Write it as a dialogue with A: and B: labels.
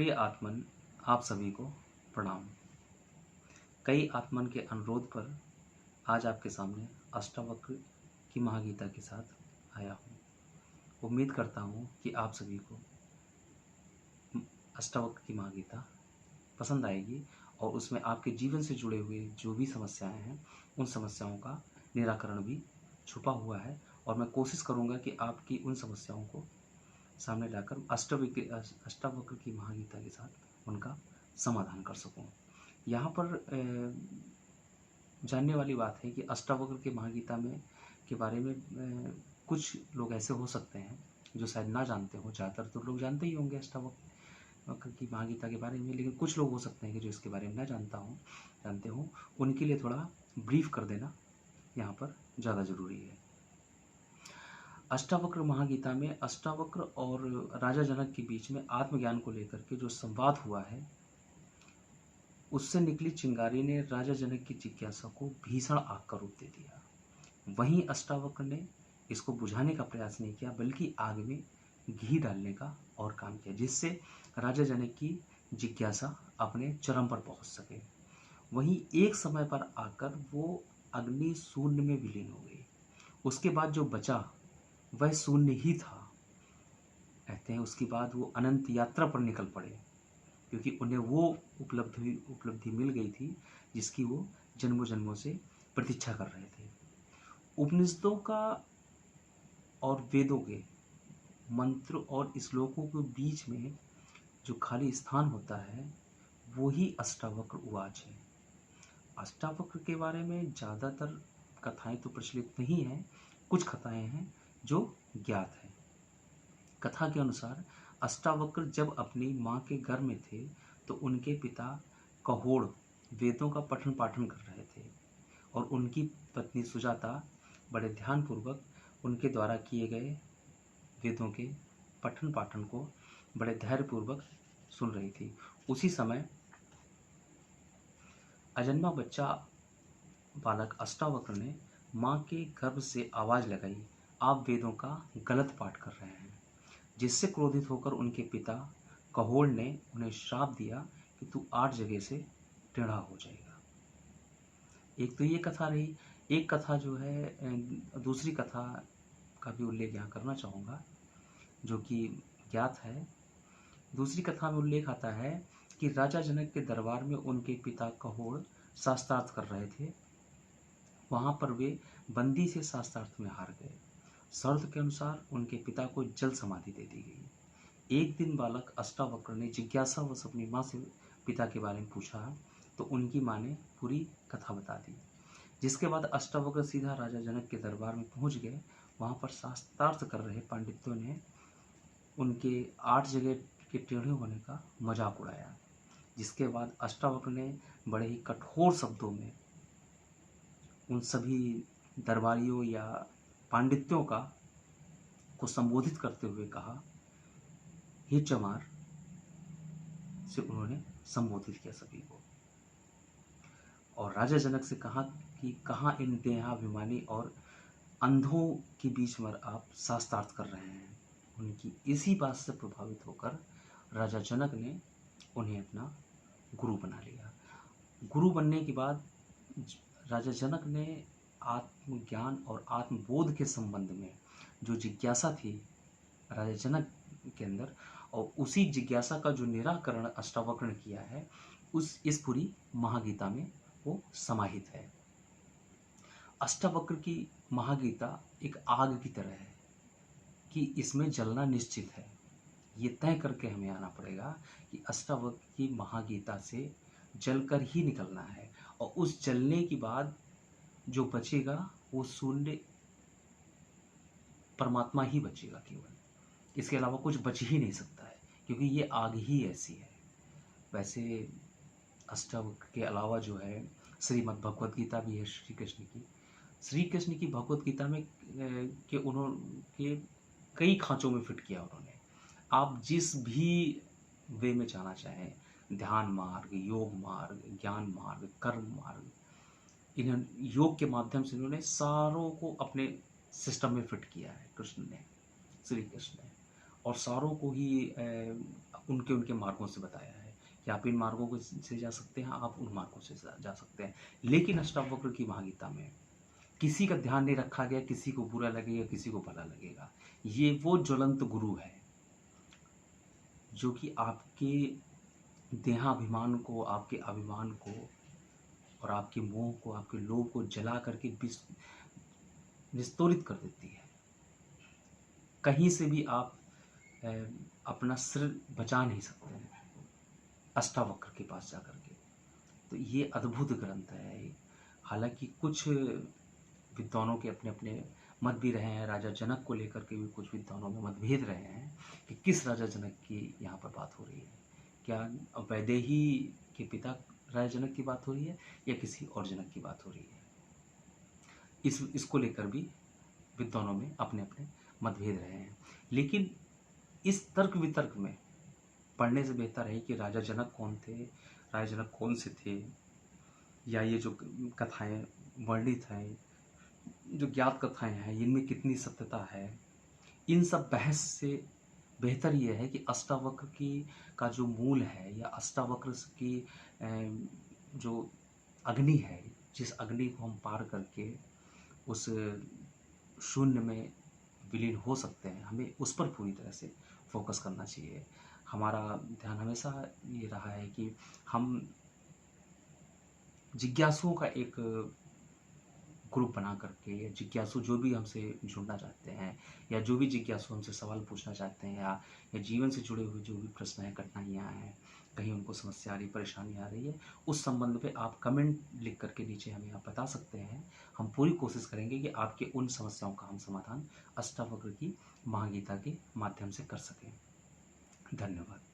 A: प्रिय आत्मन, आप सभी को प्रणाम। कई आत्मन के अनुरोध पर आज आपके सामने अष्टावक्र की महागीता के साथ आया हूँ। उम्मीद करता हूँ कि आप सभी को अष्टावक्र की महागीता पसंद आएगी और उसमें आपके जीवन से जुड़े हुए जो भी समस्याएं हैं उन समस्याओं का निराकरण भी छुपा हुआ है और मैं कोशिश करूँगा कि आपकी उन समस्याओं को सामने लाकर अष्टावक्र की महागीता के साथ उनका समाधान कर सकूं। यहाँ पर जानने वाली बात है कि अष्टावक्र के महागीता में के बारे में कुछ लोग ऐसे हो सकते हैं जो शायद ना जानते हो। ज़्यादातर तो लोग जानते ही होंगे अष्टावक्र की महागीता के बारे में, लेकिन कुछ लोग हो सकते हैं कि जो इसके बारे में ना जानते हो, उनके लिए थोड़ा ब्रीफ कर देना यहाँ पर ज़्यादा ज़रूरी है। अष्टावक्र महागीता में अष्टावक्र और राजा जनक के बीच में आत्मज्ञान को लेकर के जो संवाद हुआ है, उससे निकली चिंगारी ने राजा जनक की जिज्ञासा को भीषण आग का रूप दे दिया। वहीं अष्टावक्र ने इसको बुझाने का प्रयास नहीं किया, बल्कि आग में घी डालने का और काम किया, जिससे राजा जनक की जिज्ञासा अपने चरम पर पहुंच सके। वहीं एक समय पर आकर वो अग्नि शून्य में विलीन हो गई। उसके बाद जो बचा वह शून्य ही था। कहते हैं उसके बाद वो अनंत यात्रा पर निकल पड़े, क्योंकि उन्हें वो उपलब्धि मिल गई थी जिसकी वो जन्मों जन्मों से प्रतीक्षा कर रहे थे। उपनिषदों का और वेदों के मंत्र और श्लोकों के बीच में जो खाली स्थान होता है वो ही अष्टावक्र उवाच है। अष्टावक्र के बारे में ज़्यादातर कथाएं तो प्रचलित नहीं हैं, कुछ कथाएं हैं जो ज्ञात है। कथा के अनुसार अष्टावक्र जब अपनी माँ के गर्भ में थे तो उनके पिता कहोड़ वेदों का पठन पाठन कर रहे थे और उनकी पत्नी सुजाता बड़े ध्यानपूर्वक उनके द्वारा किए गए वेदों के पठन पाठन को बड़े धैर्यपूर्वक सुन रही थी। उसी समय अजन्मा बच्चा बालक अष्टावक्र ने माँ के गर्भ से आवाज़ लगाई, आप वेदों का गलत पाठ कर रहे हैं, जिससे क्रोधित होकर उनके पिता कहोड़ ने उन्हें श्राप दिया कि तू 8 जगह से टेढ़ा हो जाएगा। एक तो ये कथा रही। एक कथा जो है, दूसरी कथा का भी उल्लेख यहाँ करना चाहूँगा जो कि ज्ञात है। दूसरी कथा में उल्लेख आता है कि राजा जनक के दरबार में उनके पिता कहोड़ शास्त्रार्थ कर रहे थे। वहाँ पर वे बंदी से शास्त्रार्थ में हार गए। शर्त के अनुसार उनके पिता को जल समाधि दे दी गई। एक दिन बालक अष्टावक्र ने जिज्ञासावश अपनी माँ से पिता के बारे में पूछा तो उनकी माँ ने पूरी कथा बता दी। जिसके बाद अष्टावक्र सीधा राजा जनक के दरबार में पहुँच गए। वहाँ पर शास्त्रार्थ कर रहे पंडितों ने उनके 8 जगह के टेढ़े होने का मजाक उड़ाया। जिसके बाद अष्टावक्र ने बड़े ही कठोर शब्दों में उन सभी दरबारियों या पांडित्यों को संबोधित करते हुए कहा, हे चमार से उन्होंने संबोधित किया सभी को। और राजा जनक से कहा कि कहाँ इन देहाभिमानी और अंधों के बीच में आप शास्त्रार्थ कर रहे हैं। उनकी इसी बात से प्रभावित होकर राजा जनक ने उन्हें अपना गुरु बना लिया। गुरु बनने के बाद राजा जनक ने आत्मज्ञान और आत्मबोध के संबंध में जो जिज्ञासा थी राजा जनक के अंदर, और उसी जिज्ञासा का जो निराकरण अष्टावक्र ने किया है, इस पूरी महागीता में वो समाहित है। अष्टावक्र की महागीता एक आग की तरह है कि इसमें जलना निश्चित है। ये तय करके हमें आना पड़ेगा कि अष्टावक्र की महागीता से जलकर ही निकलना है, और उस जलने के बाद जो बचेगा वो शून्य परमात्मा ही बचेगा केवल। इसके अलावा कुछ बच ही नहीं सकता है, क्योंकि ये आग ही ऐसी है। वैसे अष्टावक्र के अलावा जो है श्रीमद् भगवत गीता भी है श्री कृष्ण की भगवत गीता में उन्होंने कई खांचों में फिट किया उन्होंने। आप जिस भी वे में जाना चाहें, ध्यान मार्ग, योग मार्ग, ज्ञान मार्ग, कर्म मार्ग, इन्होंने योग के माध्यम से इन्होंने सारों को अपने सिस्टम में फिट किया है श्री कृष्ण ने, और सारों को ही उनके उनके मार्गों से बताया है कि आप इन मार्गों को से जा सकते हैं, आप उन मार्गों से जा सकते हैं। लेकिन अष्टावक्र की महागीता में किसी का ध्यान नहीं रखा गया, किसी को बुरा लगेगा, किसी को भला लगेगा। ये वो ज्वलंत गुरु है जो कि आपके देहाभिमान को, आपके अभिमान को और आपके मोह को, आपके लोभ को जला करके निस्तोरित कर देती है। कहीं से भी आप अपना सिर बचा नहीं सकते हैं अष्टावक्र के पास जाकर के। तो ये अद्भुत ग्रंथ है। हालांकि कुछ विद्वानों के अपने अपने मत भी रहे हैं, राजा जनक को लेकर के भी कुछ विद्वानों में मतभेद रहे हैं कि किस राजा जनक की यहाँ पर बात हो रही है। क्या वैदेही के पिता राजा जनक की बात हो रही है या किसी और जनक की बात हो रही है? इसको लेकर भी विद्वानों में अपने अपने मतभेद रहे हैं। लेकिन इस तर्क वितर्क में पढ़ने से बेहतर है कि राजा जनक कौन थे, राजा जनक कौन से थे, या ये जो कथाएं वर्णित हैं, जो ज्ञात कथाएं हैं, इनमें कितनी सत्यता है। इन सब बहस से बेहतर यह है कि अष्टावक्र की का जो मूल है, या अष्टावक्र की जो अग्नि है, जिस अग्नि को हम पार करके उस शून्य में विलीन हो सकते हैं, हमें उस पर पूरी तरह से फोकस करना चाहिए। हमारा ध्यान हमेशा ये रहा है कि हम जिज्ञासुओं का एक ग्रुप बना करके, या जिज्ञासु जो भी हमसे जुड़ना चाहते हैं, या जो भी जिज्ञासु हमसे सवाल पूछना चाहते हैं, या जीवन से जुड़े हुए जो भी प्रश्न हैं, कठिनाइयाँ हैं, कहीं उनको समस्या आ रही, परेशानी आ रही है, उस संबंध में आप कमेंट लिख करके नीचे हमें आप बता सकते हैं। हम पूरी कोशिश करेंगे कि आपके उन समस्याओं का हम समाधान अष्टावक्र की महागीता के माध्यम से कर सकें। धन्यवाद।